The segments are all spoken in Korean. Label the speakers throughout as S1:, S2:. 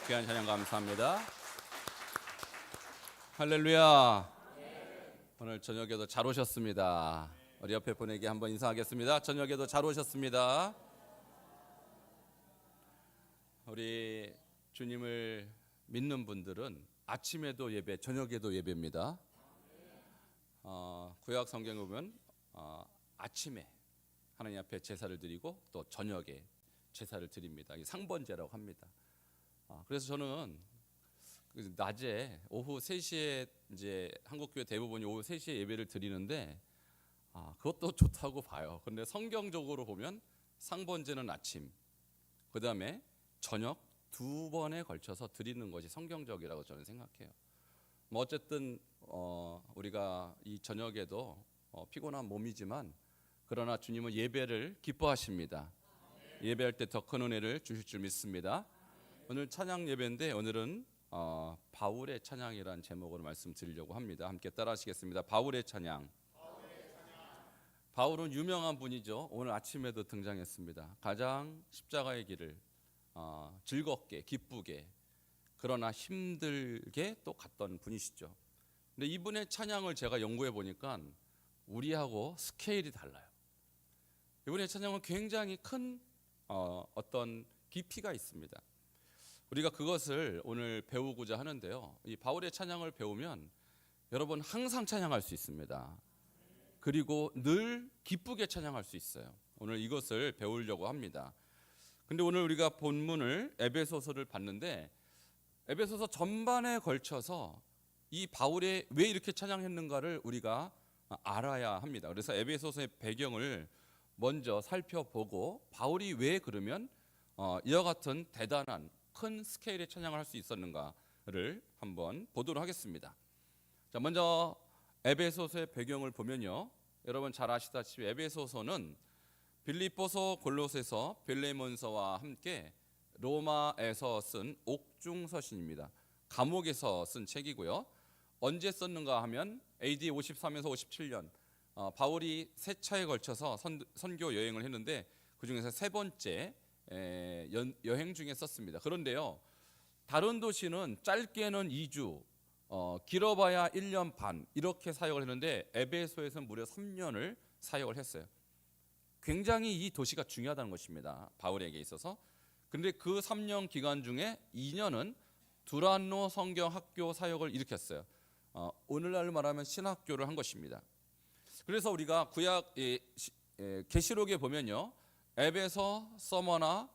S1: 귀한 찬양 감사합니다. 할렐루야. 오늘 저녁에도 잘 오셨습니다. 우리 옆에 분에게 한번 인사하겠습니다. 저녁에도 잘 오셨습니다. 우리 주님을 믿는 분들은 아침에도 예배, 저녁에도 예배입니다. 구약 성경에 보면 아침에 하나님 앞에 제사를 드리고 또 저녁에 제사를 드립니다. 이 상번제라고 합니다. 그래서 저는 낮에 오후 3시에 이제 한국교회 대부분이 오후 3시에 예배를 드리는데 그것도 좋다고 봐요. 그런데 성경적으로 보면 상번제는 아침, 그 다음에 저녁 2번에 걸쳐서 드리는 것이 성경적이라고 저는 생각해요. 뭐 어쨌든 우리가 이 저녁에도 피곤한 몸이지만 그러나 주님은 예배를 기뻐하십니다. 예배할 때 더 큰 은혜를 주실 줄 믿습니다. 오늘 찬양 예배인데 오늘은 바울의 찬양이라는 제목으로 말씀드리려고 합니다. 함께 따라하시겠습니다. 바울의 찬양. 바울은 유명한 분이죠. 오늘 아침에도 등장했습니다. 가장 십자가의 길을 즐겁게 기쁘게 그러나 힘들게 또 갔던 분이시죠. 근데 이분의 찬양을 제가 연구해 보니까 우리하고 스케일이 달라요. 이분의 찬양은 굉장히 큰 어떤 깊이가 있습니다. 우리가 그것을 오늘 배우고자 하는데요. 이 바울의 찬양을 배우면 여러분 항상 찬양할 수 있습니다. 그리고 늘 기쁘게 찬양할 수 있어요. 오늘 이것을 배우려고 합니다. 근데 오늘 우리가 본문을 에베소서를 봤는데 에베소서 전반에 걸쳐서 이 바울이 왜 이렇게 찬양했는가를 우리가 알아야 합니다. 그래서 에베소서의 배경을 먼저 살펴보고 바울이 왜 그러면 이와 같은 대단한 큰 스케일의 찬양을 할 수 있었는가를 한번 보도록 하겠습니다. 자, 먼저 에베소서의 배경을 보면요, 여러분 잘 아시다시피 에베소서는 빌립보서, 골로새서, 빌레몬서와 함께 로마에서 쓴 옥중서신입니다. 감옥에서 쓴 책이고요. 언제 썼는가 하면 AD 53에서 57년 바울이 세 차에 걸쳐서 선교 여행을 했는데 그 중에서 세 번째 여행 중에 썼습니다. 그런데요, 다른 도시는 짧게는 2주, 길어봐야 1년 반 이렇게 사역을 했는데 에베소에서는 무려 3년을 사역을 했어요. 굉장히 이 도시가 중요하다는 것입니다, 바울에게 있어서. 그런데 그 3년 기간 중에 2년은 두란노 성경학교 사역을 일으켰어요. 오늘날로 말하면 신학교를 한 것입니다. 그래서 우리가 구약 계시록에 보면요, 에베소, 서머나,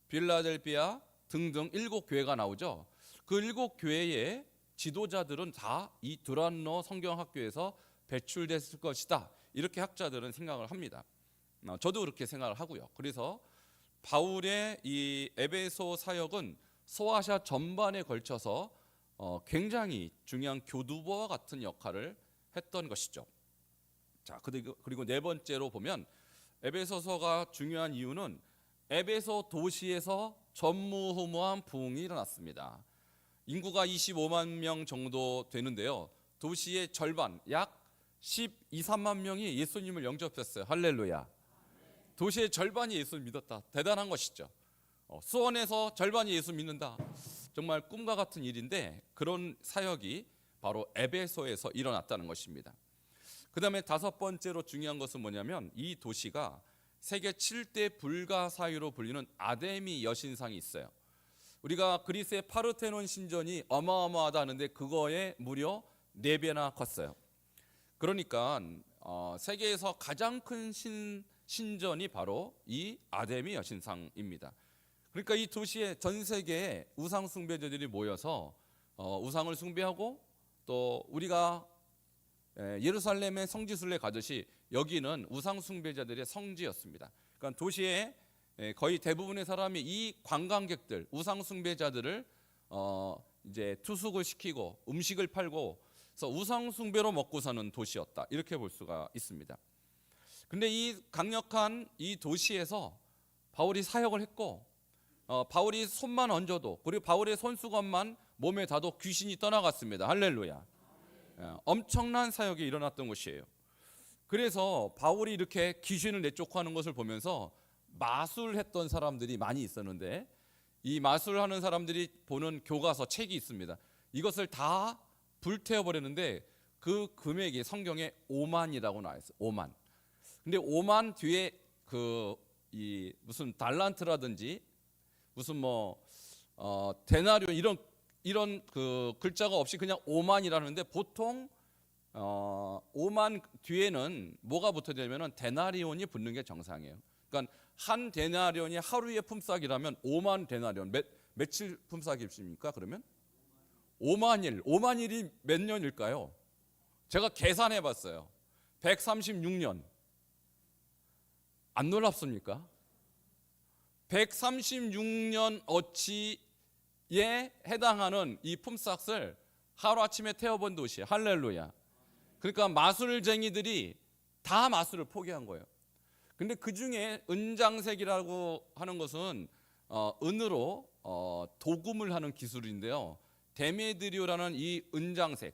S1: 빌라델비아 등등 7교회가 나오죠. 그 7교회의 지도자들은 다 이 두란노 성경학교에서 배출됐을 것이다, 이렇게 학자들은 생각을 합니다. 저도 그렇게 생각을 하고요. 그래서 바울의 이 에베소 사역은 소아시아 전반에 걸쳐서 굉장히 중요한 교두보와 같은 역할을 했던 것이죠. 자, 그리고 네 번째로 보면 에베소서가 중요한 이유는 에베소 도시에서 전무후무한 부흥이 일어났습니다. 인구가 25만 명 정도 되는데요, 도시의 절반, 약 12~13만 명이 예수님을 영접했어요. 할렐루야. 도시의 절반이 예수를 믿었다. 대단한 것이죠. 수원에서 절반이 예수 믿는다. 정말 꿈과 같은 일인데 그런 사역이 바로 에베소에서 일어났다는 것입니다. 그 다음에 5번째로 중요한 것은 뭐냐면 이 도시가 세계 7대 불가사의로 불리는 아데미 여신상이 있어요. 우리가 그리스의 파르테논 신전이 어마어마하다 하는데 그거에 무려 4배나 컸어요. 그러니까 세계에서 가장 큰 신전이 바로 이 아데미 여신상입니다. 그러니까 이 도시에 전 세계의 우상 숭배자들이 모여서 우상을 숭배하고 또 우리가 예루살렘의 성지순례 가듯이 여기는 우상 숭배자들의 성지였습니다. 그러니까 도시의 거의 대부분의 사람이 이 관광객들, 우상 숭배자들을 이제 투숙을 시키고 음식을 팔고 그래서 우상 숭배로 먹고 사는 도시였다, 이렇게 볼 수가 있습니다. 근데 이 강력한 이 도시에서 바울이 사역을 했고 바울이 손만 얹어도, 그리고 바울의 손수건만 몸에 닿아도 귀신이 떠나갔습니다. 할렐루야. 엄청난 사역이 일어났던 곳이에요. 그래서 바울이 이렇게 귀신을 내쫓고 하는 것을 보면서 마술했던 사람들이 많이 있었는데 이 마술하는 사람들이 보는 교과서 책이 있습니다. 이것을 다 불태워 버렸는데 그 금액이 성경에 5만이라고 나와 있어요. 5만. 근데 5만 뒤에 이 무슨 달란트라든지 무슨 데나리온 이런 그 글자가 없이 그냥 5만이라는데 보통 5만 뒤에는 뭐가 붙어야되냐면 데나리온이 붙는 게 정상이에요. 그러니까 한 데나리온이 하루의 품삯이라면 5만 데나리온 며칠 품삯입니까? 그러면 5만 일이 몇 년일까요? 제가 계산해 봤어요. 136년. 안 놀랍습니까? 136년 어치에 해당하는 이 품삯을 하루아침에 태워본 도시 할렐루야. 그러니까 마술쟁이들이 다 마술을 포기한 거예요. 근데 그 중에 은장색이라고 하는 것은 은으로 도금을 하는 기술인데요. 데메드리오라는 이 은장색,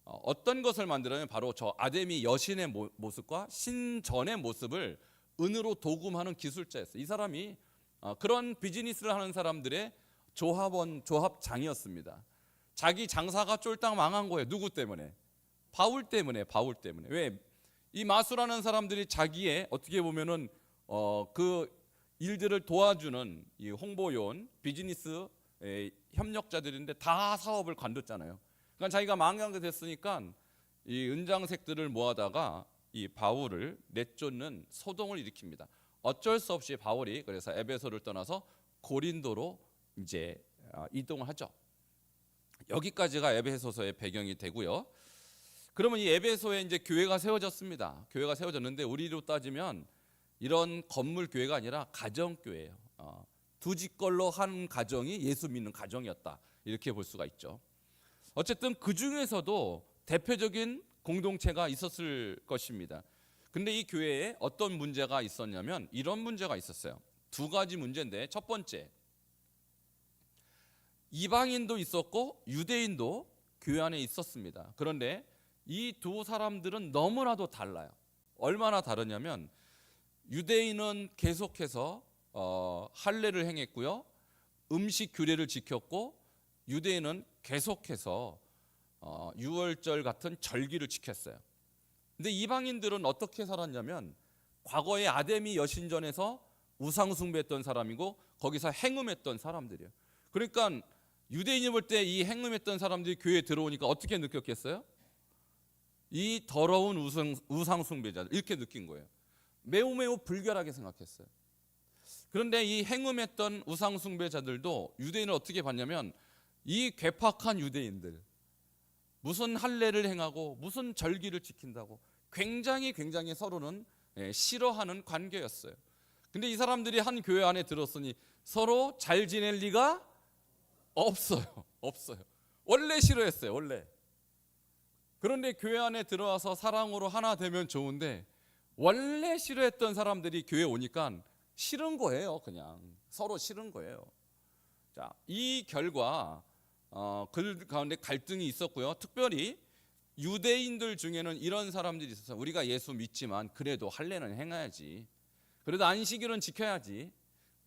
S1: 어떤 것을 만들어내면 바로 저 아데미 여신의 모습과 신전의 모습을 은으로 도금하는 기술자였어요. 이 사람이 그런 비즈니스를 하는 사람들의 조합장이었습니다. 자기 장사가 쫄딱 망한 거예요. 누구 때문에? 바울 때문에. 왜? 이 마술하는 사람들이 자기의 어떻게 보면은 그 일들을 도와주는 이 홍보요원, 비즈니스 협력자들인데 다 사업을 관뒀잖아요. 그러니까 자기가 망하게 됐으니까 이 은장색들을 모아다가 이 바울을 내쫓는 소동을 일으킵니다. 어쩔 수 없이 바울이 그래서 에베소를 떠나서 고린도로 이제 이동을 하죠. 여기까지가 에베소서의 배경이 되고요. 그러면 이 에베소에 이제 교회가 세워졌습니다. 교회가 세워졌는데 우리로 따지면 이런 건물 교회가 아니라 가정 교회예요. 두 집걸로 한 가정이 예수 믿는 가정이었다. 이렇게 볼 수가 있죠. 어쨌든 그 중에서도 대표적인 공동체가 있었을 것입니다. 근데 이 교회에 어떤 문제가 있었냐면 이런 문제가 있었어요. 두 가지 문제인데, 첫 번째, 이방인도 있었고 유대인도 교회 안에 있었습니다. 그런데 이 두 사람들은 너무나도 달라요. 얼마나 다르냐면 유대인은 계속해서 할례를 행했고요, 음식 규례를 지켰고, 유대인은 계속해서 유월절 같은 절기를 지켰어요. 근데 이방인들은 어떻게 살았냐면 과거에 아데미 여신전에서 우상 숭배했던 사람이고 거기서 행음했던 사람들이에요. 그러니까 유대인이 볼 때 이 행음했던 사람들이 교회에 들어오니까 어떻게 느꼈겠어요? 이 더러운 우상 숭배자들, 이렇게 느낀 거예요. 매우 불결하게 생각했어요. 그런데 이 행음했던 우상 숭배자들도 유대인을 어떻게 봤냐면 이 괴팍한 유대인들, 무슨 할례를 행하고 무슨 절기를 지킨다고 굉장히 서로는 싫어하는 관계였어요. 근데 이 사람들이 한 교회 안에 들었으니 서로 잘 지낼 리가 없어요. 원래 싫어했어요. 원래. 그런데 교회 안에 들어와서 사랑으로 하나 되면 좋은데 원래 싫어했던 사람들이 교회 오니까 싫은 거예요. 그냥 서로 싫은 거예요. 자, 이 결과 그 가운데 갈등이 있었고요. 특별히 유대인들 중에는 이런 사람들이 있어서 우리가 예수 믿지만 그래도 할례는 행해야지, 그래도 안식일은 지켜야지,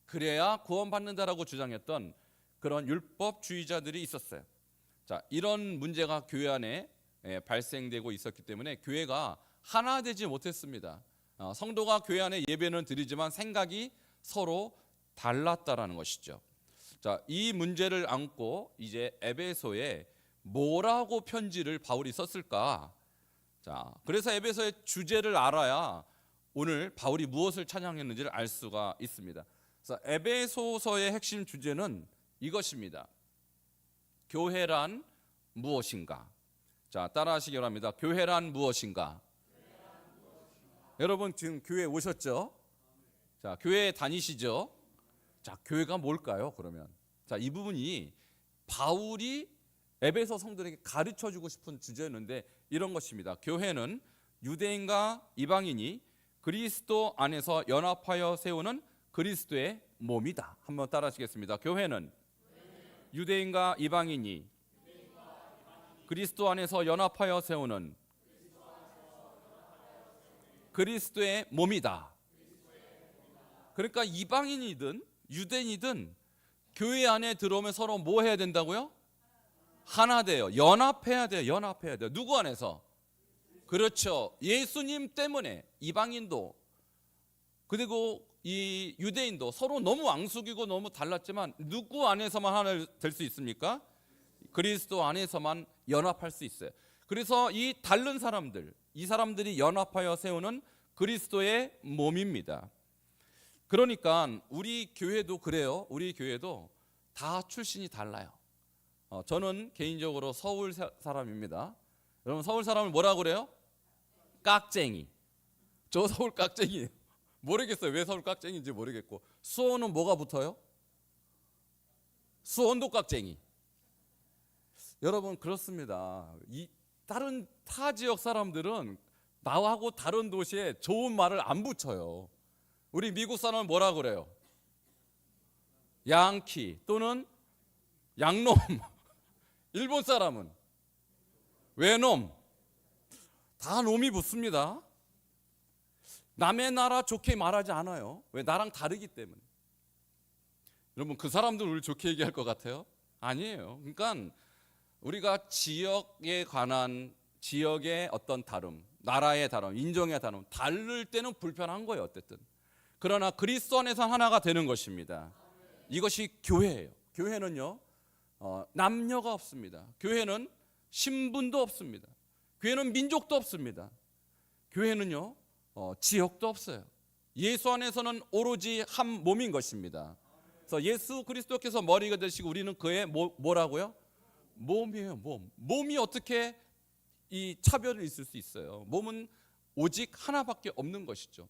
S1: 그래야 구원받는다라고 주장했던 그런 율법주의자들이 있었어요. 자, 이런 문제가 교회 안에 발생되고 있었기 때문에 교회가 하나 되지 못했습니다. 성도가 교회 안에 예배는 드리지만 생각이 서로 달랐다라는 것이죠. 자, 이 문제를 안고 이제 에베소에 뭐라고 편지를 바울이 썼을까? 자, 그래서 에베소의 주제를 알아야 오늘 바울이 무엇을 찬양했는지를 알 수가 있습니다. 그래서 에베소서의 핵심 주제는 이것입니다. 교회란 무엇인가? 자, 따라하시기 바랍니다. 교회란 무엇인가? 여러분 지금 교회 오셨죠? 자, 교회 다니시죠? 자, 교회가 뭘까요? 그러면 자, 이 부분이 바울이 에베소 성도들에게 가르쳐주고 싶은 주제였는데 이런 것입니다. 교회는 유대인과 이방인이 그리스도 안에서 연합하여 세우는 그리스도의 몸이다. 한번 따라하시겠습니다. 교회는 유대인과 이방인이 그리스도 안에서 연합하여 세우는 그리스도의 몸이다. 그러니까 이방인이든 유대인이든 교회 안에 들어오면 서로 뭐 해야 된다고요? 하나 돼요. 연합해야 돼요. 연합해야 돼요. 누구 안에서? 그렇죠. 예수님 때문에 이방인도 그리고 이 유대인도 서로 너무 왕숙이고 너무 달랐지만 누구 안에서만 하나 될 수 있습니까? 그리스도 안에서만 연합할 수 있어요. 그래서 이 다른 사람들, 이 사람들이 연합하여 세우는 그리스도의 몸입니다. 그러니까 우리 교회도 그래요. 우리 교회도 다 출신이 달라요. 저는 개인적으로 서울 사람입니다. 여러분 서울 사람을 뭐라고 그래요? 깍쟁이. 저 서울 깍쟁이에요. 모르겠어요. 왜 서울 깍쟁이인지 모르겠고. 수원은 뭐가 붙어요? 수원도 깍쟁이. 여러분 그렇습니다. 이 다른 타 지역 사람들은 나하고 다른 도시에 좋은 말을 안 붙여요. 우리 미국 사람은 뭐라 그래요? 양키 또는 양놈. 일본 사람은 외놈. 다 놈이 붙습니다. 남의 나라 좋게 말하지 않아요. 왜? 나랑 다르기 때문에. 여러분 그 사람들 우리 좋게 얘기할 것 같아요? 아니에요. 그러니까 우리가 지역에 관한 지역의 어떤 다름, 나라의 다름, 인종의 다름 다를 때는 불편한 거예요. 어쨌든. 그러나 그리스도 안에서 하나가 되는 것입니다. 이것이 교회예요. 교회는요 남녀가 없습니다. 교회는 신분도 없습니다. 교회는 민족도 없습니다. 교회는요 지역도 없어요. 예수 안에서는 오로지 한 몸인 것입니다. 그래서 예수 그리스도께서 머리가 되시고 우리는 그의 뭐라고요? 몸이에요. 몸이 어떻게 이 차별이 있을 수 있어요? 몸은 오직 하나밖에 없는 것이죠.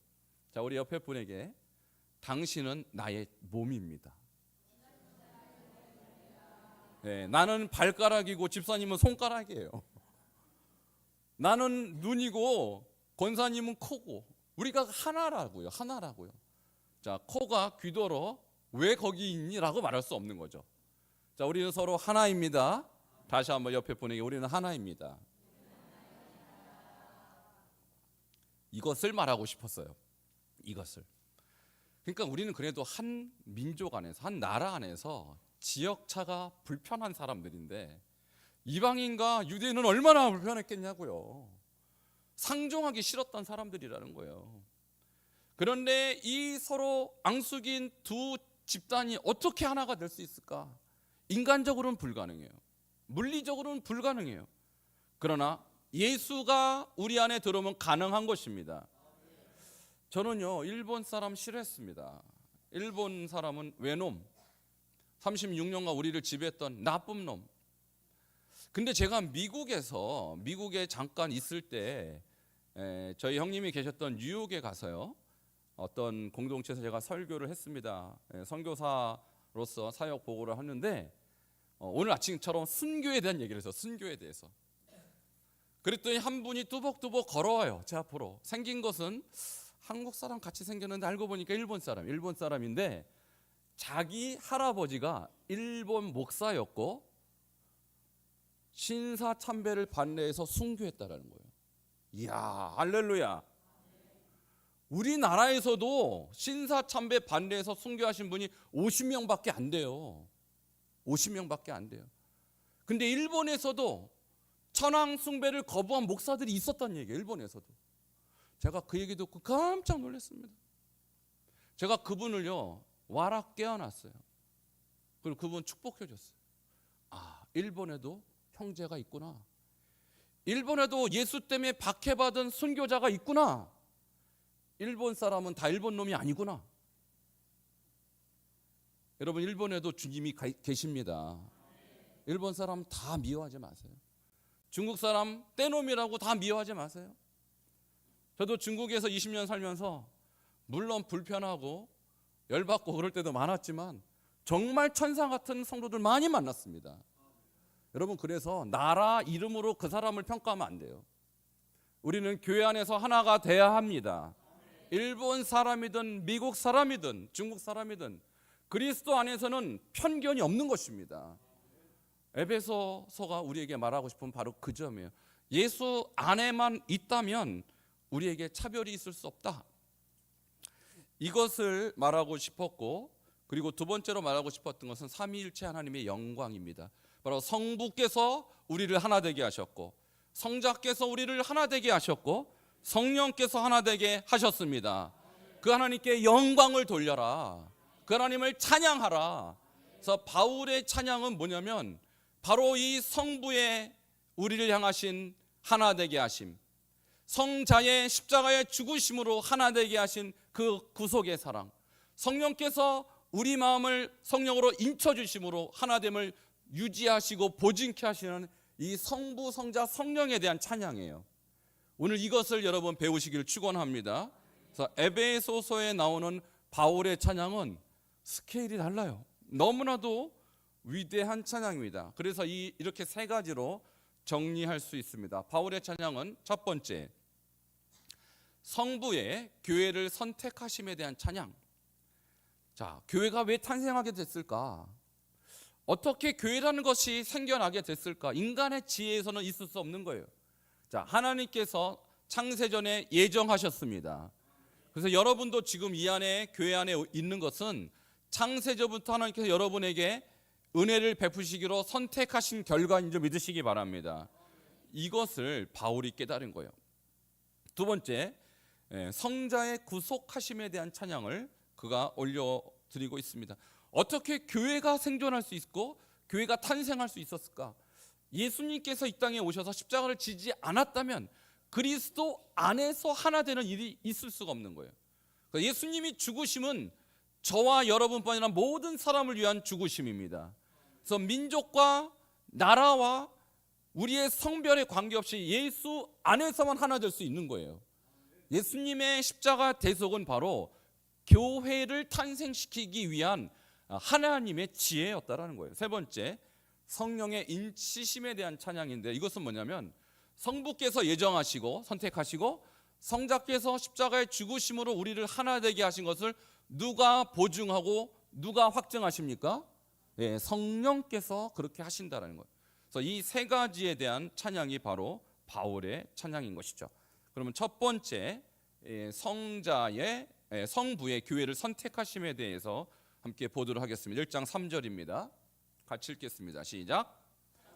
S1: 자, 우리 옆에 분에게 당신은 나의 몸입니다. 네, 나는 발가락이고 집사님은 손가락이에요. 나는 눈이고 권사님은 코고 우리가 하나라고요. 하나라고요. 자, 코가 귀도로 왜 거기 있니? 라고 말할 수 없는 거죠. 자, 우리는 서로 하나입니다. 다시 한번 옆에 분에게 우리는 하나입니다. 이것을 말하고 싶었어요. 이것을. 그러니까 우리는 그래도 한 민족 안에서 한 나라 안에서 지역차가 불편한 사람들인데 이방인과 유대인은 얼마나 불편했겠냐고요. 상종하기 싫었던 사람들이라는 거예요. 그런데 이 서로 앙숙인 두 집단이 어떻게 하나가 될 수 있을까? 인간적으로는 불가능해요. 물리적으로는 불가능해요. 그러나 예수가 우리 안에 들어오면 가능한 것입니다. 저는요 일본 사람 싫어했습니다. 일본 사람은 외놈, 36년간 우리를 지배했던 나쁜 놈. 근데 제가 미국에 잠깐 있을 때 저희 형님이 계셨던 뉴욕에 가서요 어떤 공동체에서 제가 설교를 했습니다. 선교사로서 사역 보고를 하는데 오늘 아침처럼 순교에 대한 얘기를 해서 순교에 대해서 그랬더니 한 분이 뚜벅뚜벅 걸어와요. 제 앞으로. 생긴 것은 한국 사람 같이 생겼는데 알고 보니까 일본 사람인데 자기 할아버지가 일본 목사였고 신사참배를 반대해서 순교했다라는 거예요. 이야, 할렐루야. 우리나라에서도 신사참배 반대해서 순교하신 분이 50명밖에 안 돼요. 50명밖에 안 돼요. 근데 일본에서도 천황 숭배를 거부한 목사들이 있었다는 얘기예요. 일본에서도. 제가 그 얘기 듣고 깜짝 놀랐습니다. 제가 그분을요 와라 깨어났어요. 그리고 그분 축복해 줬어요. 아, 일본에도 형제가 있구나. 일본에도 예수 때문에 박해받은 순교자가 있구나. 일본 사람은 다 일본 놈이 아니구나. 여러분 일본에도 주님이 계십니다. 일본 사람 다 미워하지 마세요. 중국 사람 떼놈이라고 다 미워하지 마세요. 저도 중국에서 20년 살면서 물론 불편하고 열받고 그럴 때도 많았지만 정말 천사 같은 성도들 많이 만났습니다. 여러분 그래서 나라 이름으로 그 사람을 평가하면 안 돼요. 우리는 교회 안에서 하나가 돼야 합니다. 일본 사람이든 미국 사람이든 중국 사람이든 그리스도 안에서는 편견이 없는 것입니다. 에베소서가 우리에게 말하고 싶은 바로 그 점이에요. 예수 안에만 있다면 우리에게 차별이 있을 수 없다. 이것을 말하고 싶었고 그리고 두 번째로 말하고 싶었던 것은 삼위일체 하나님의 영광입니다. 바로 성부께서 우리를 하나 되게 하셨고, 성자께서 우리를 하나 되게 하셨고, 성령께서 하나 되게 하셨습니다. 그 하나님께 영광을 돌려라. 그 하나님을 찬양하라. 그래서 바울의 찬양은 뭐냐면 바로 이 성부의 우리를 향하신 하나 되게 하심, 성자의 십자가의 죽으심으로 하나 되게 하신 그 구속의 사랑, 성령께서 우리 마음을 성령으로 인쳐주심으로 하나됨을 유지하시고 보증케 하시는 이 성부, 성자, 성령에 대한 찬양이에요. 오늘 이것을 여러분 배우시기를 축원합니다. 그래서 에베소서에 나오는 바울의 찬양은 스케일이 달라요. 너무나도 위대한 찬양입니다. 그래서 이렇게 세 가지로 정리할 수 있습니다. 바울의 찬양은 첫 번째, 성부의 교회를 선택하심에 대한 찬양. 자, 교회가 왜 탄생하게 됐을까? 어떻게 교회라는 것이 생겨나게 됐을까? 인간의 지혜에서는 있을 수 없는 거예요. 자, 하나님께서 창세전에 예정하셨습니다. 그래서 여러분도 지금 이 안에, 교회 안에 있는 것은 창세전부터 하나님께서 여러분에게 은혜를 베푸시기로 선택하신 결과인 줄 믿으시기 바랍니다. 이것을 바울이 깨달은 거예요. 두 번째, 성자의 구속하심에 대한 찬양을 그가 올려드리고 있습니다. 어떻게 교회가 생존할 수 있고 교회가 탄생할 수 있었을까? 예수님께서 이 땅에 오셔서 십자가를 지지 않았다면 그리스도 안에서 하나 되는 일이 있을 수가 없는 거예요. 그러니까 예수님이 죽으심은 저와 여러분뿐 아니라 모든 사람을 위한 죽으심입니다. 그래서 민족과 나라와 우리의 성별에 관계없이 예수 안에서만 하나 될 수 있는 거예요. 예수님의 십자가 대속은 바로 교회를 탄생시키기 위한 하나님의 지혜였다라는 거예요. 세 번째, 성령의 인치심에 대한 찬양인데, 이것은 뭐냐면 성부께서 예정하시고 선택하시고 성자께서 십자가의 죽으심으로 우리를 하나 되게 하신 것을 누가 보증하고 누가 확증하십니까? 예, 성령께서 그렇게 하신다라는 거예요. 그래서 이 세 가지에 대한 찬양이 바로 바울의 찬양인 것이죠. 그러면 첫 번째, 성자의 성부의 교회를 선택하심에 대해서 함께 보도록 하겠습니다. 1장 3절입니다. 같이 읽겠습니다. 시작.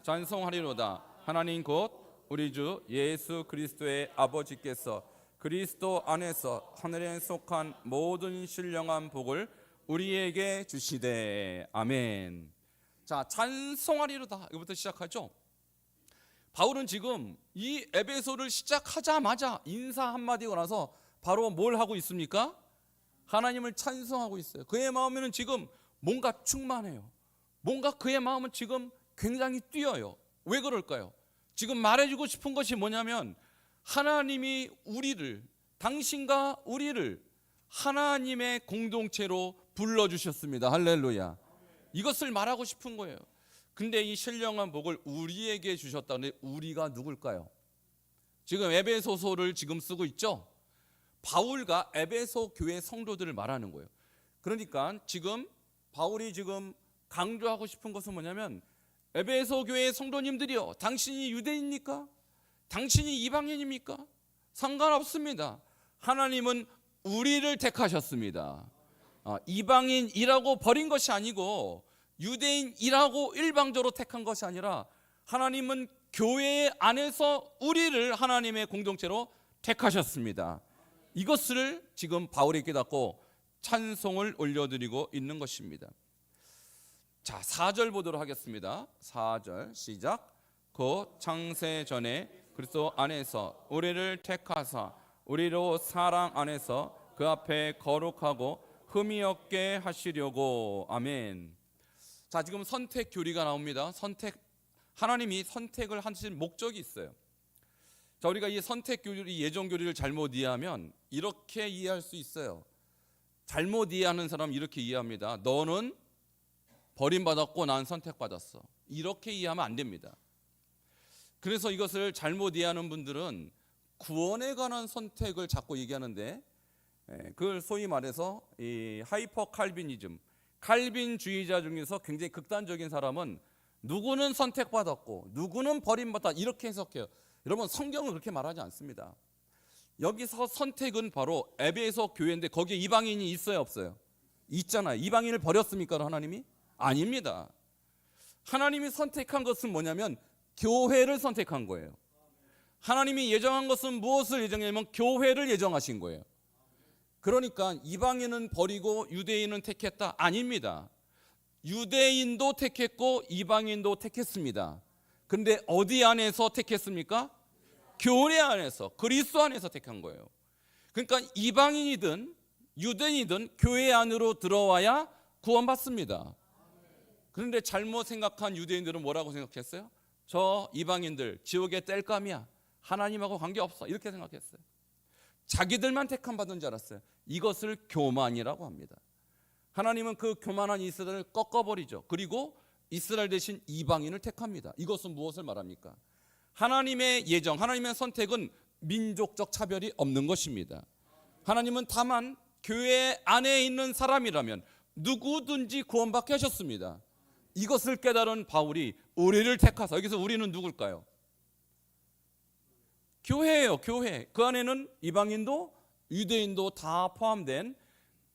S1: 찬송하리로다. 하나님 곧 우리 주 예수 그리스도의 아버지께서 그리스도 안에서 하늘에 속한 모든 신령한 복을 우리에게 주시되. 아멘. 자, 찬송하리로다. 이거부터 시작하죠. 바울은 지금 이 에베소를 시작하자마자 인사 한마디고 나서 바로 뭘 하고 있습니까? 하나님을 찬송하고 있어요. 그의 마음에는 지금 뭔가 충만해요. 뭔가 그의 마음은 지금 굉장히 뛰어요. 왜 그럴까요? 지금 말해주고 싶은 것이 뭐냐면 하나님이 우리를, 당신과 우리를 하나님의 공동체로 불러주셨습니다. 할렐루야. 이것을 말하고 싶은 거예요. 근데 이 신령한 복을 우리에게 주셨다는데 우리가 누굴까요? 지금 에베소서를 지금 쓰고 있죠. 바울과 에베소 교회 성도들을 말하는 거예요. 그러니까 지금 바울이 지금 강조하고 싶은 것은 뭐냐면 에베소 교회 성도님들이요, 당신이 유대인입니까? 당신이 이방인입니까? 상관없습니다. 하나님은 우리를 택하셨습니다. 이방인이라고 버린 것이 아니고 유대인이라고 일방적으로 택한 것이 아니라 하나님은 교회 안에서 우리를 하나님의 공동체로 택하셨습니다. 이것을 지금 바울이 깨닫고 찬송을 올려드리고 있는 것입니다. 자, 4절 보도록 하겠습니다. 4절 시작. 곧 창세 전에 그리스도 안에서 우리를 택하사 우리로 사랑 안에서 그 앞에 거룩하고 흠이 없게 하시려고. 아멘. 자, 지금 선택 교리가 나옵니다. 하나님이 선택을 하신 목적이 있어요. 자, 우리가 이 선택 교리, 예정 교리를 잘못 이해하면 이렇게 이해할 수 있어요. 잘못 이해하는 사람 이렇게 이해합니다. 너는 버림받았고 난 선택받았어. 이렇게 이해하면 안 됩니다. 그래서 이것을 잘못 이해하는 분들은 구원에 관한 선택을 자꾸 얘기하는데, 그걸 소위 말해서 이 하이퍼 칼빈이즘, 칼빈주의자 중에서 굉장히 극단적인 사람은 누구는 선택받았고 누구는 버림받았다 이렇게 해석해요. 여러분, 성경은 그렇게 말하지 않습니다. 여기서 선택은 바로 에베소 교회인데 거기에 이방인이 있어요, 없어요? 있잖아요. 이방인을 버렸습니까, 하나님이? 아닙니다. 하나님이 선택한 것은 뭐냐면 교회를 선택한 거예요. 하나님이 예정한 것은 무엇을 예정했냐면 교회를 예정하신 거예요. 그러니까 이방인은 버리고 유대인은 택했다? 아닙니다. 유대인도 택했고 이방인도 택했습니다. 그런데 어디 안에서 택했습니까? 교회 안에서, 그리스도 안에서 택한 거예요. 그러니까 이방인이든 유대인이든 교회 안으로 들어와야 구원받습니다. 그런데 잘못 생각한 유대인들은 뭐라고 생각했어요? 저 이방인들 지옥의 땔감이야, 하나님하고 관계없어, 이렇게 생각했어요. 자기들만 택함 받은 줄 알았어요. 이것을 교만이라고 합니다. 하나님은 그 교만한 이스라엘을 꺾어버리죠. 그리고 이스라엘 대신 이방인을 택합니다. 이것은 무엇을 말합니까? 하나님의 예정, 하나님의 선택은 민족적 차별이 없는 것입니다. 하나님은 다만 교회 안에 있는 사람이라면 누구든지 구원받게 하셨습니다. 이것을 깨달은 바울이 우리를 택하사, 여기서 우리는 누굴까요? 교회예요, 교회. 그 안에는 이방인도 유대인도 다 포함된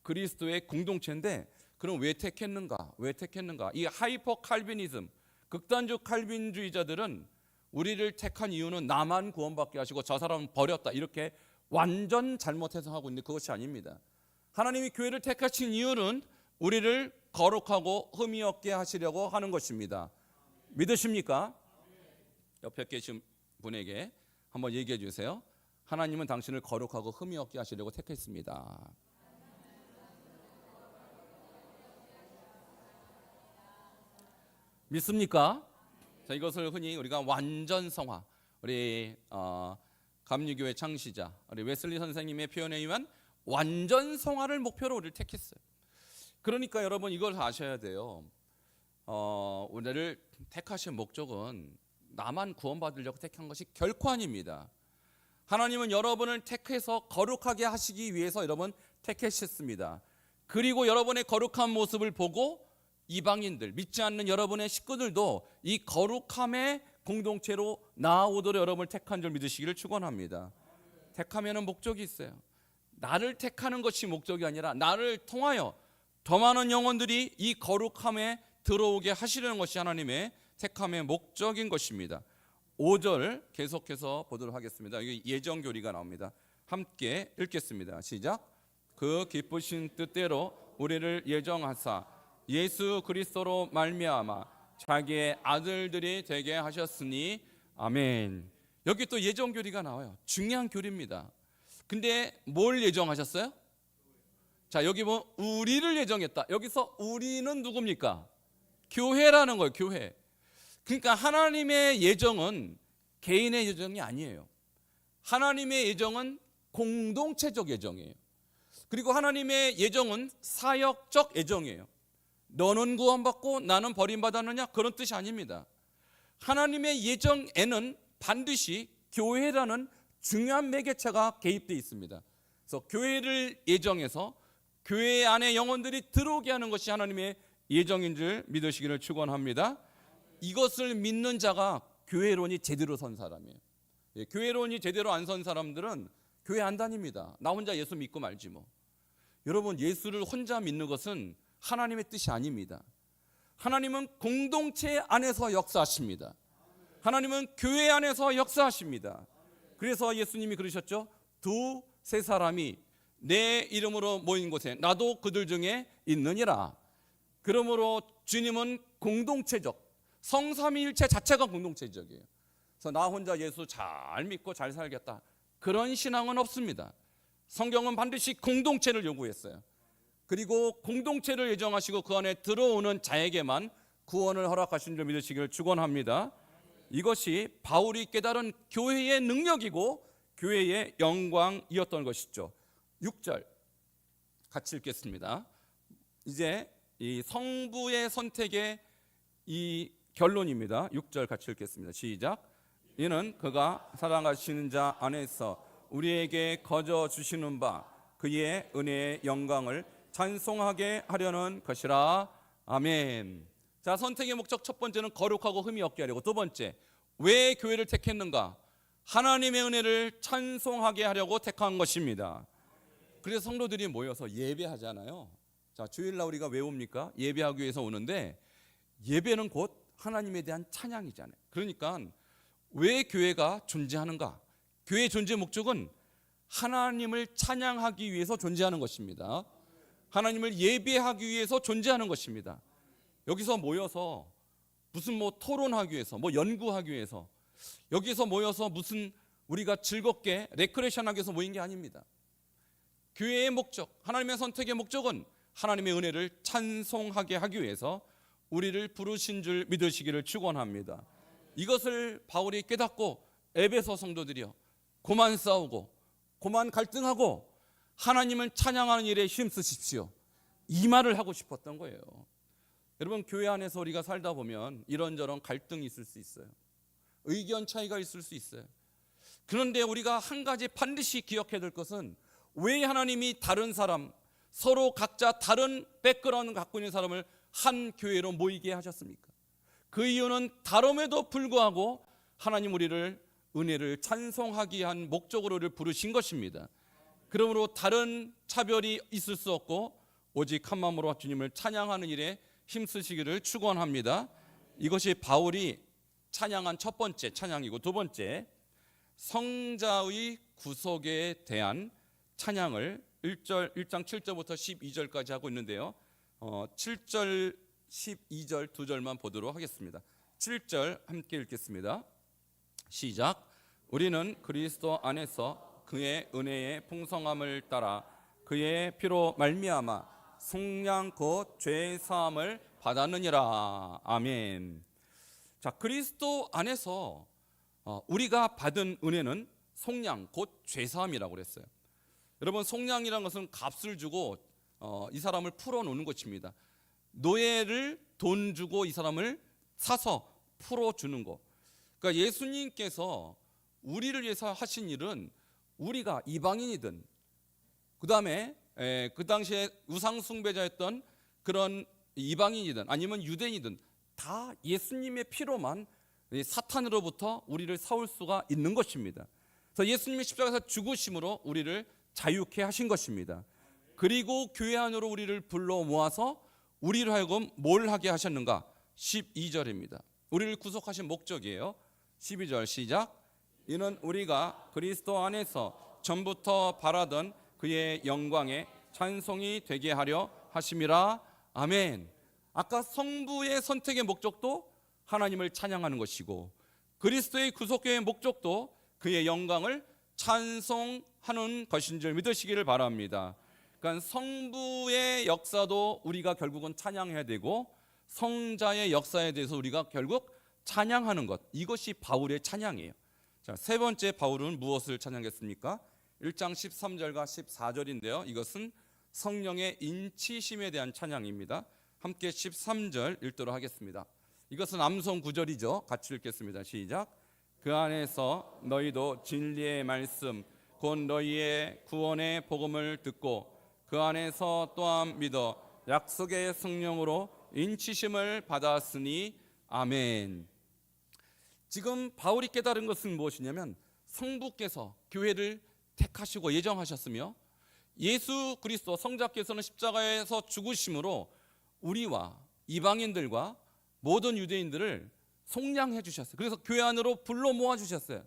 S1: 그리스도의 공동체인데, 그럼 왜 택했는가? 왜 택했는가? 이 하이퍼 칼빈이즘, 극단적 칼빈주의자들은 우리를 택한 이유는 나만 구원받게 하시고 저 사람은 버렸다, 이렇게 완전 잘못 해석하고 있는데 그것이 아닙니다. 하나님이 교회를 택하신 이유는 우리를 거룩하고 흠이 없게 하시려고 하는 것입니다. 믿으십니까? 옆에 계신 분에게 한번 얘기해 주세요. 하나님은 당신을 거룩하고 흠이 없게 하시려고 택했습니다. 믿습니까? 자, 이것을 흔히 우리가 완전 성화, 우리 감리교회 창시자 우리 웨슬리 선생님의 표현에 의한 완전 성화를 목표로 우리를 택했어요. 그러니까 여러분 이걸 아셔야 돼요. 우리를 택하신 목적은 나만 구원받으려고 택한 것이 결코 아닙니다. 하나님은 여러분을 택해서 거룩하게 하시기 위해서 여러분 택하셨습니다. 그리고 여러분의 거룩한 모습을 보고 이방인들, 믿지 않는 여러분의 식구들도 이 거룩함의 공동체로 나아오도록 여러분을 택한 줄 믿으시기를 축원합니다. 택하면은 목적이 있어요. 나를 택하는 것이 목적이 아니라 나를 통하여 더 많은 영혼들이 이 거룩함에 들어오게 하시려는 것이 하나님의 택함의 목적인 것입니다. 5절 계속해서 보도록 하겠습니다. 여기 예정교리가 나옵니다. 함께 읽겠습니다. 시작. 그 기쁘신 뜻대로 우리를 예정하사 예수 그리스도로 말미암아 자기의 아들들이 되게 하셨으니 아멘. 여기 또 예정교리가 나와요. 중요한 교리입니다. 근데 뭘 예정하셨어요? 자, 여기 뭐 우리를 예정했다. 여기서 우리는 누굽니까? 교회라는 거예요. 교회. 그러니까 하나님의 예정은 개인의 예정이 아니에요. 하나님의 예정은 공동체적 예정이에요. 그리고 하나님의 예정은 사역적 예정이에요. 너는 구원받고 나는 버림받았느냐, 그런 뜻이 아닙니다. 하나님의 예정에는 반드시 교회라는 중요한 매개체가 개입되어 있습니다. 그래서 교회를 예정해서 교회 안에 영혼들이 들어오게 하는 것이 하나님의 예정인 줄 믿으시기를 축원합니다. 이것을 믿는 자가 교회론이 제대로 선 사람이에요. 교회론이 제대로 안 선 사람들은 교회 안 다닙니다. 나 혼자 예수 믿고 말지 뭐. 여러분, 예수를 혼자 믿는 것은 하나님의 뜻이 아닙니다. 하나님은 공동체 안에서 역사하십니다. 하나님은 교회 안에서 역사하십니다. 그래서 예수님이 그러셨죠. 두세 사람이 내 이름으로 모인 곳에 나도 그들 중에 있느니라. 그러므로 주님은 공동체적, 성삼위일체 자체가 공동체적이에요. 그래서 나 혼자 예수 잘 믿고 잘 살겠다, 그런 신앙은 없습니다. 성경은 반드시 공동체를 요구했어요. 그리고 공동체를 예정하시고 그 안에 들어오는 자에게만 구원을 허락하신 줄 믿으시기를 축원합니다. 이것이 바울이 깨달은 교회의 능력이고 교회의 영광이었던 것이죠. 6절 같이 읽겠습니다. 이제 이 성부의 선택의 이 결론입니다. 6절 같이 읽겠습니다. 시작. 이는 그가 사랑하시는 자 안에서 우리에게 거저 주시는 바 그의 은혜의 영광을 찬송하게 하려는 것이라. 아멘. 자, 선택의 목적 첫 번째는 거룩하고 흠이 없게 하려고. 두 번째, 왜 교회를 택했는가? 하나님의 은혜를 찬송하게 하려고 택한 것입니다. 그래서 성도들이 모여서 예배하잖아요. 자, 주일날 우리가 왜 옵니까? 예배하기 위해서 오는데 예배는 곧 하나님에 대한 찬양이잖아요. 그러니까 왜 교회가 존재하는가? 교회의 존재 목적은 하나님을 찬양하기 위해서 존재하는 것입니다. 하나님을 예배하기 위해서 존재하는 것입니다. 여기서 모여서 무슨 토론하기 위해서, 연구하기 위해서, 여기서 모여서 무슨 우리가 즐겁게 레크레이션하기 위해서 모인 게 아닙니다. 교회의 목적, 하나님의 선택의 목적은 하나님의 은혜를 찬송하게 하기 위해서 우리를 부르신 줄 믿으시기를 축원합니다. 이것을 바울이 깨닫고 에베소 성도들이여 고만 싸우고 고만 갈등하고 하나님을 찬양하는 일에 힘쓰십시오, 이 말을 하고 싶었던 거예요. 여러분, 교회 안에서 우리가 살다 보면 이런저런 갈등이 있을 수 있어요. 의견 차이가 있을 수 있어요. 그런데 우리가 한 가지 반드시 기억해야 될 것은 왜 하나님이 다른 사람, 서로 각자 다른 백그라운드 갖고 있는 사람을 한 교회로 모이게 하셨습니까? 그 이유는 다름에도 불구하고 하나님 우리를 은혜를 찬송하기 위한 목적으로 우리를 부르신 것입니다. 그러므로 다른 차별이 있을 수 없고 오직 한 마음으로 주님을 찬양하는 일에 힘쓰시기를 축원합니다. 이것이 바울이 찬양한 첫 번째 찬양이고, 두 번째 성자의 구속에 대한 찬양을 1장 7절부터 12절까지 하고 있는데요. 7절 12절 두 절만 보도록 하겠습니다. 7절 함께 읽겠습니다. 시작. 우리는 그리스도 안에서 그의 은혜의 풍성함을 따라 그의 피로 말미암아 속량 곧 죄 사함을 받았느니라. 아멘. 자, 그리스도 안에서 우리가 받은 은혜는 속량 곧 죄 사함이라고 그랬어요. 여러분, 속량이라는 것은 값을 주고 이 사람을 풀어놓는 것입니다. 노예를 돈 주고 이 사람을 사서 풀어주는 것. 그러니까 예수님께서 우리를 위해서 하신 일은 우리가 이방인이든 그 다음에 그 당시에 우상숭배자였던 그런 이방인이든 아니면 유대인이든 다 예수님의 피로만 사탄으로부터 우리를 사올 수가 있는 것입니다. 그래서 예수님의 십자가에서 죽으심으로 우리를 자유케 하신 것입니다. 그리고 교회 안으로 우리를 불러 모아서 우리를 하여금 뭘 하게 하셨는가? 12절입니다. 우리를 구속하신 목적이에요. 12절 시작. 이는 우리가 그리스도 안에서 전부터 바라던 그의 영광에 찬송이 되게 하려 하심이라. 아멘. 아까 성부의 선택의 목적도 하나님을 찬양하는 것이고, 그리스도의 구속의 목적도 그의 영광을 찬송하는 것인 줄 믿으시기를 바랍니다. 그러니까 성부의 역사도 우리가 결국은 찬양해야 되고, 성자의 역사에 대해서 우리가 결국 찬양하는 것, 이것이 바울의 찬양이에요. 자, 세 번째 바울은 무엇을 찬양했습니까? 1장 13절과 14절인데요. 이것은 성령의 인치심에 대한 찬양입니다. 함께 13절 읽도록 하겠습니다. 이것은 암송 구절이죠. 같이 읽겠습니다. 시작. 그 안에서 너희도 진리의 말씀 곧 너희의 구원의 복음을 듣고 그 안에서 또한 믿어 약속의 성령으로 인치심을 받았으니. 아멘. 지금 바울이 깨달은 것은 무엇이냐면 성부께서 교회를 택하시고 예정하셨으며 예수 그리스도 성자께서는 십자가에서 죽으심으로 우리와 이방인들과 모든 유대인들을 속량해 주셨어요. 그래서 교회 안으로 불러 모아 주셨어요.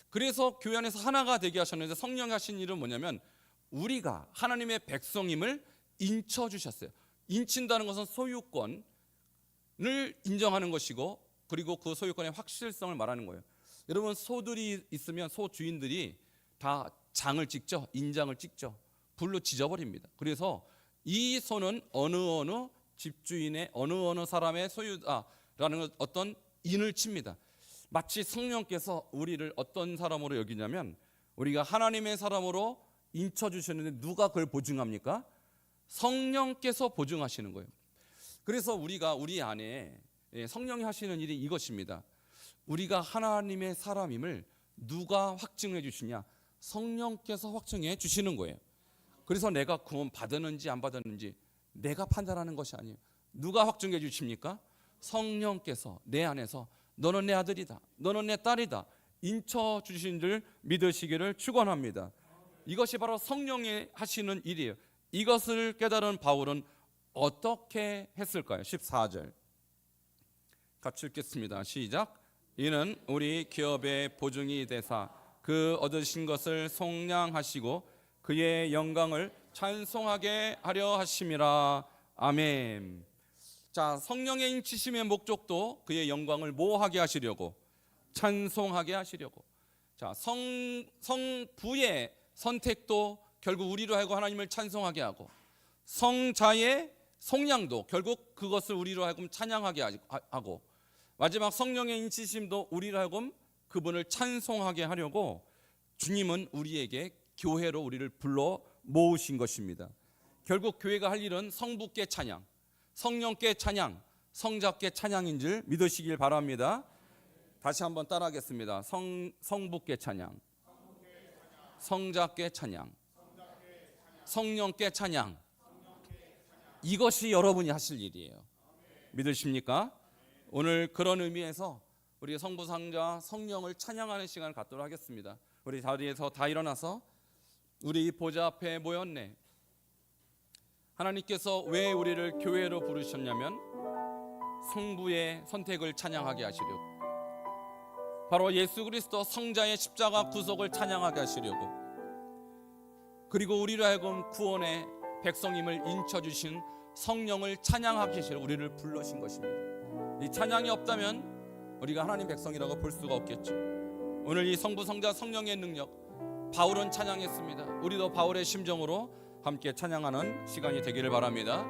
S1: 그래서 교회 안에서 하나가 되게 하셨는데, 성령이 하신 일은 뭐냐면 우리가 하나님의 백성임을 인쳐 주셨어요. 인친다는 것은 소유권을 인정하는 것이고, 그리고 그 소유권의 확실성을 말하는 거예요. 여러분, 소들이 있으면 소 주인들이 다 장을 찍죠. 인장을 찍죠. 불로 지져버립니다. 그래서 이 소는 어느 집주인의 어느 사람의 소유다라는 어떤 인을 칩니다. 마치 성령께서 우리를 어떤 사람으로 여기냐면 우리가 하나님의 사람으로 인쳐주셨는데 누가 그걸 보증합니까? 성령께서 보증하시는 거예요. 그래서 우리가 우리 안에 성령이 하시는 일이 이것입니다. 우리가 하나님의 사람임을 누가 확증해 주시냐? 성령께서 확증해 주시는 거예요. 그래서 내가 구원 받았는지 안 받았는지 내가 판단하는 것이 아니에요. 누가 확증해 주십니까? 성령께서 내 안에서 너는 내 아들이다, 너는 내 딸이다 인쳐 주신 줄 믿으시기를 축원합니다. 이것이 바로 성령이 하시는 일이에요. 이것을 깨달은 바울은 어떻게 했을까요? 14절 같이 읽겠습니다. 시작. 이는 우리 기업의 보증이 되사 그 얻으신 것을 속량하시고 그의 영광을 찬송하게 하려 하심이라. 아멘. 자, 성령의 인치심의 목적도 그의 영광을 뭐하게 하시려고? 찬송하게 하시려고. 자, 성부의 선택도 결국 우리로 하여금 하나님을 찬송하게 하고, 성자의 속량도 결국 그것을 우리로 하여금 찬양하게 하고, 마지막 성령의 인치심도 우리로 하여금 그분을 찬송하게 하려고 주님은 우리에게 교회로 우리를 불러 모으신 것입니다. 결국 교회가 할 일은 성부께 찬양, 성령께 찬양, 성자께 찬양인 줄 믿으시길 바랍니다. 다시 한번 따라하겠습니다. 성부께 찬양, 성자께 찬양, 성령께 찬양. 이것이 여러분이 하실 일이에요. 믿으십니까? 오늘 그런 의미에서 우리 성부, 성자, 성령을 찬양하는 시간을 갖도록 하겠습니다. 우리 자리에서 다 일어나서 우리 보좌 앞에 모였네. 하나님께서 왜 우리를 교회로 부르셨냐면 성부의 선택을 찬양하게 하시려고, 바로 예수 그리스도 성자의 십자가 구속을 찬양하게 하시려고, 그리고 우리로 하여금 구원의 백성임을 인쳐주신 성령을 찬양하게 하시려고 우리를 불러신 것입니다. 이 찬양이 없다면 우리가 하나님 백성이라고 볼 수가 없겠죠. 오늘 이 성부, 성자, 성령의 능력, 바울은 찬양했습니다. 우리도 바울의 심정으로 함께 찬양하는 시간이 되기를 바랍니다.